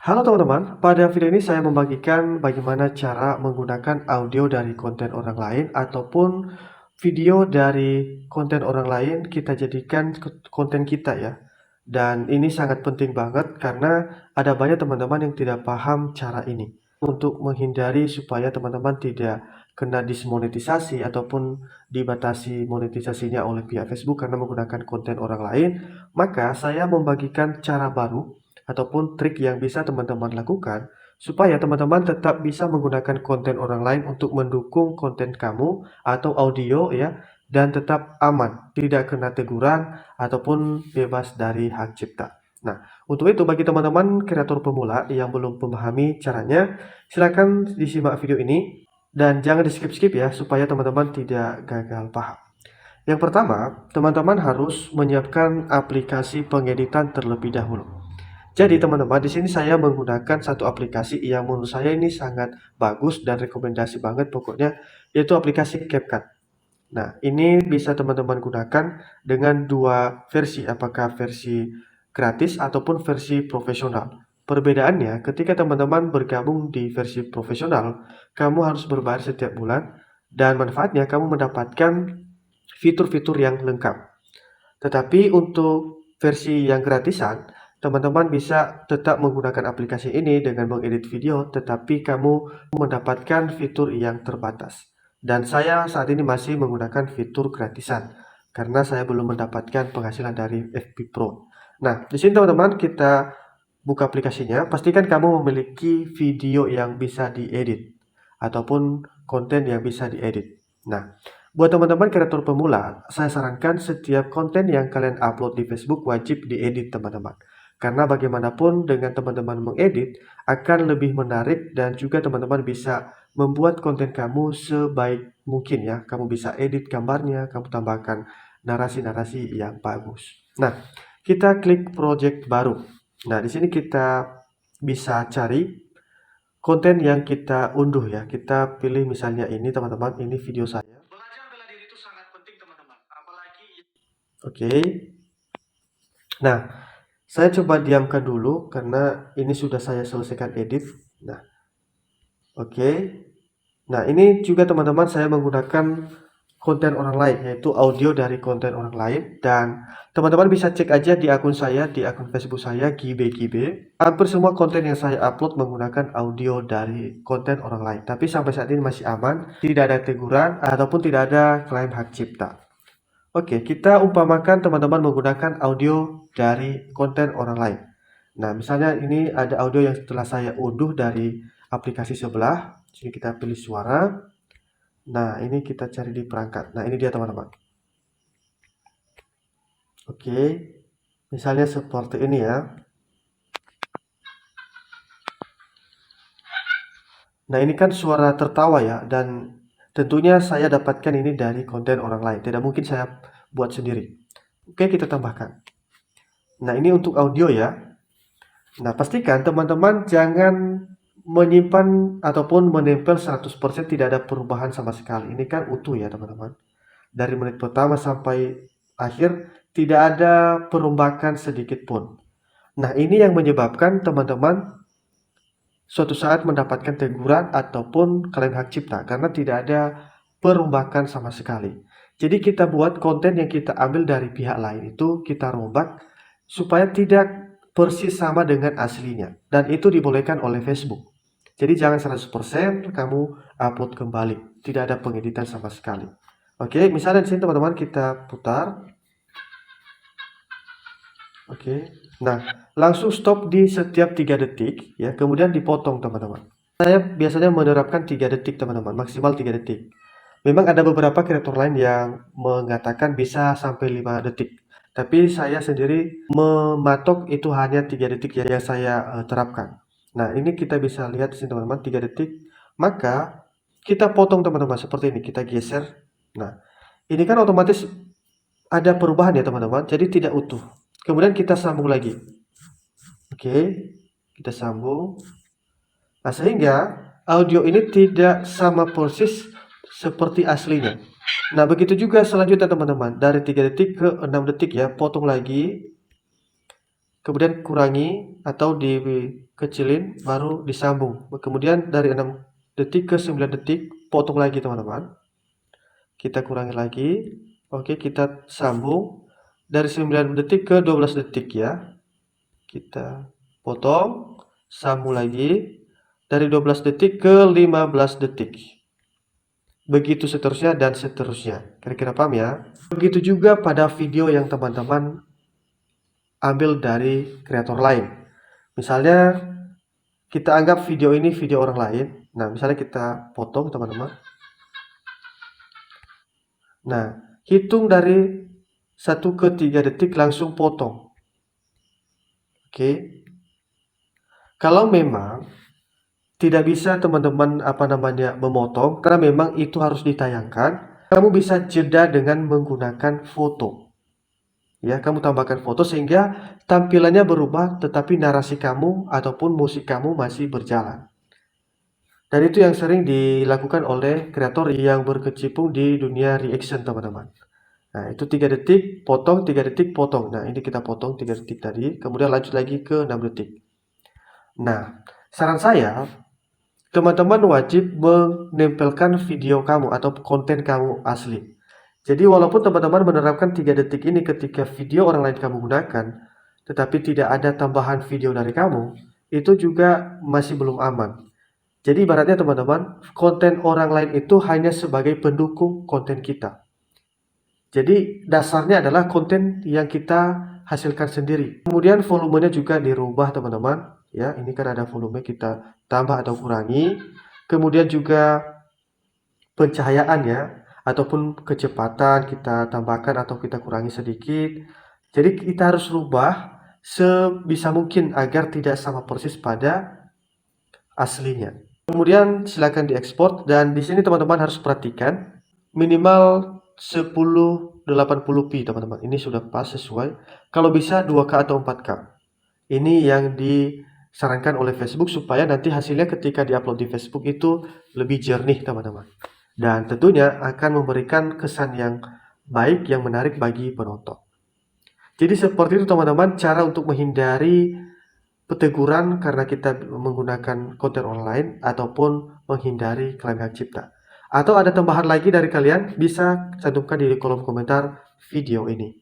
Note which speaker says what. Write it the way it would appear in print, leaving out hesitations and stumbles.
Speaker 1: Halo teman-teman, pada video ini saya membagikan bagaimana cara menggunakan audio dari konten orang lain ataupun video dari konten orang lain kita jadikan konten kita ya. Dan ini sangat penting banget karena ada banyak teman-teman yang tidak paham cara ini. Untuk menghindari supaya teman-teman tidak kena dismonetisasi ataupun dibatasi monetisasinya oleh pihak Facebook karena menggunakan konten orang lain, maka saya membagikan cara baru ataupun trik yang bisa teman-teman lakukan supaya teman-teman tetap bisa menggunakan konten orang lain untuk mendukung konten kamu atau audio ya, dan tetap aman, tidak kena teguran ataupun bebas dari hak cipta. Nah, untuk itu bagi teman-teman kreator pemula yang belum memahami caranya, silakan disimak video ini dan jangan di-skip-skip ya supaya teman-teman tidak gagal paham. Yang pertama, teman-teman harus menyiapkan aplikasi pengeditan terlebih dahulu. Jadi teman-teman, di sini saya menggunakan satu aplikasi yang menurut saya ini sangat bagus dan rekomendasi banget pokoknya, yaitu aplikasi CapCut. Nah, ini bisa teman-teman gunakan dengan dua versi, apakah versi gratis ataupun versi profesional. Perbedaannya, ketika teman-teman bergabung di versi profesional, kamu harus berbayar setiap bulan dan manfaatnya kamu mendapatkan fitur-fitur yang lengkap. Tetapi untuk versi yang gratisan, teman-teman bisa tetap menggunakan aplikasi ini dengan mengedit video, tetapi kamu mendapatkan fitur yang terbatas. Dan saya saat ini masih menggunakan fitur gratisan karena saya belum mendapatkan penghasilan dari FB Pro. Nah, di sini teman-teman kita buka aplikasinya, pastikan kamu memiliki video yang bisa diedit ataupun konten yang bisa diedit. Nah, buat teman-teman kreator pemula, saya sarankan setiap konten yang kalian upload di Facebook wajib diedit teman-teman. Karena bagaimanapun dengan teman-teman mengedit akan lebih menarik dan juga teman-teman bisa membuat konten kamu sebaik mungkin ya. Kamu bisa edit gambarnya, kamu tambahkan narasi-narasi yang bagus. Nah, kita klik project baru. Nah, di sini kita bisa cari konten yang kita unduh ya. Kita pilih misalnya ini teman-teman, ini video saya. Belajar bela diri itu sangat penting teman-teman. Apalagi Oke. Nah, saya coba diamkan dulu karena ini sudah saya selesaikan edit. Nah, oke. Nah, ini juga teman-teman saya menggunakan konten orang lain, yaitu audio dari konten orang lain. Dan teman-teman bisa cek aja di akun saya, di akun Facebook saya, Gibe. Hampir semua konten yang saya upload menggunakan audio dari konten orang lain. Tapi sampai saat ini masih aman, tidak ada teguran ataupun tidak ada klaim hak cipta. Oke, kita umpamakan teman-teman menggunakan audio dari konten orang lain. Nah, misalnya ini ada audio yang telah saya unduh dari aplikasi sebelah. Sini kita pilih suara. Nah, ini kita cari di perangkat. Nah, ini dia teman-teman. Oke, misalnya seperti ini ya. Nah, ini kan suara tertawa ya, dan tentunya saya dapatkan ini dari konten orang lain. Tidak mungkin saya buat sendiri. Oke, kita tambahkan. Nah, ini untuk audio ya. Nah, pastikan teman-teman jangan menyimpan ataupun menempel 100% tidak ada perubahan sama sekali. Ini kan utuh ya teman-teman. Dari menit pertama sampai akhir tidak ada perombakan sedikit pun. Nah, ini yang menyebabkan teman-teman suatu saat mendapatkan teguran ataupun klaim hak cipta karena tidak ada perombakan sama sekali. Jadi kita buat konten yang kita ambil dari pihak lain itu kita rombak supaya tidak persis sama dengan aslinya, dan itu dibolehkan oleh Facebook. Jadi jangan 100% kamu upload kembali, tidak ada pengeditan sama sekali. Oke, misalnya di sini teman-teman kita putar. Oke. Nah, langsung stop di setiap 3 detik ya, kemudian dipotong teman-teman. Saya biasanya menerapkan 3 detik teman-teman, maksimal 3 detik. Memang ada beberapa kreator lain yang mengatakan bisa sampai 5 detik. Tapi saya sendiri mematok itu hanya 3 detik yang saya terapkan. Nah, ini kita bisa lihat di sini teman-teman, 3 detik. Maka kita potong teman-teman seperti ini, kita geser. Nah, ini kan otomatis ada perubahan ya teman-teman, jadi tidak utuh. Kemudian kita sambung lagi. Oke, kita sambung. Nah, sehingga audio ini tidak sama persis seperti aslinya. Nah, begitu juga selanjutnya teman-teman. Dari 3 detik ke 6 detik ya, potong lagi. kemudian kurangi atau dikecilin, baru disambung. Kemudian dari 6 detik ke 9 detik, potong lagi teman-teman. Kita kurangi lagi. Oke, kita sambung dari 9 detik ke 12 detik ya. Kita potong, sambung lagi dari 12 detik ke 15 detik. Begitu seterusnya dan seterusnya. Kira-kira paham ya? Begitu juga pada video yang teman-teman ambil dari kreator lain. Misalnya kita anggap video ini video orang lain. Nah, misalnya kita potong teman-teman. Nah, hitung dari 1 ke 3 detik langsung potong. Oke. Kalau memang tidak bisa teman-teman memotong karena memang itu harus ditayangkan, kamu bisa jeda dengan menggunakan foto. Ya, kamu tambahkan foto sehingga tampilannya berubah tetapi narasi kamu ataupun musik kamu masih berjalan. Dan itu yang sering dilakukan oleh kreator yang berkecimpung di dunia reaction teman-teman. Nah, itu 3 detik potong, 3 detik potong. Nah, ini kita potong 3 detik tadi, kemudian lanjut lagi ke 6 detik. Nah, saran saya, teman-teman wajib menempelkan video kamu atau konten kamu asli. Jadi walaupun teman-teman menerapkan 3 detik ini ketika video orang lain kamu gunakan, tetapi tidak ada tambahan video dari kamu, itu juga masih belum aman. Jadi ibaratnya teman-teman, konten orang lain itu hanya sebagai pendukung konten kita. Jadi dasarnya adalah konten yang kita hasilkan sendiri. Kemudian volumenya juga dirubah teman-teman. Ya, ini kan ada volume, kita tambah atau kurangi. Kemudian juga pencahayaan ya, ataupun kecepatan kita tambahkan atau kita kurangi sedikit. Jadi kita harus rubah sebisa mungkin agar tidak sama persis pada aslinya. Kemudian silakan diekspor, dan di sini teman-teman harus perhatikan minimal 1080p teman-teman. Ini sudah pas sesuai. Kalau bisa 2K atau 4K. Ini yang disarankan oleh Facebook supaya nanti hasilnya ketika diupload di Facebook itu lebih jernih teman-teman. Dan tentunya akan memberikan kesan yang baik, yang menarik bagi penonton. Jadi seperti itu teman-teman, cara untuk menghindari peteguran karena kita menggunakan konten online ataupun menghindari klaim hak cipta. Atau ada tambahan lagi dari kalian, bisa cantumkan di kolom komentar video ini.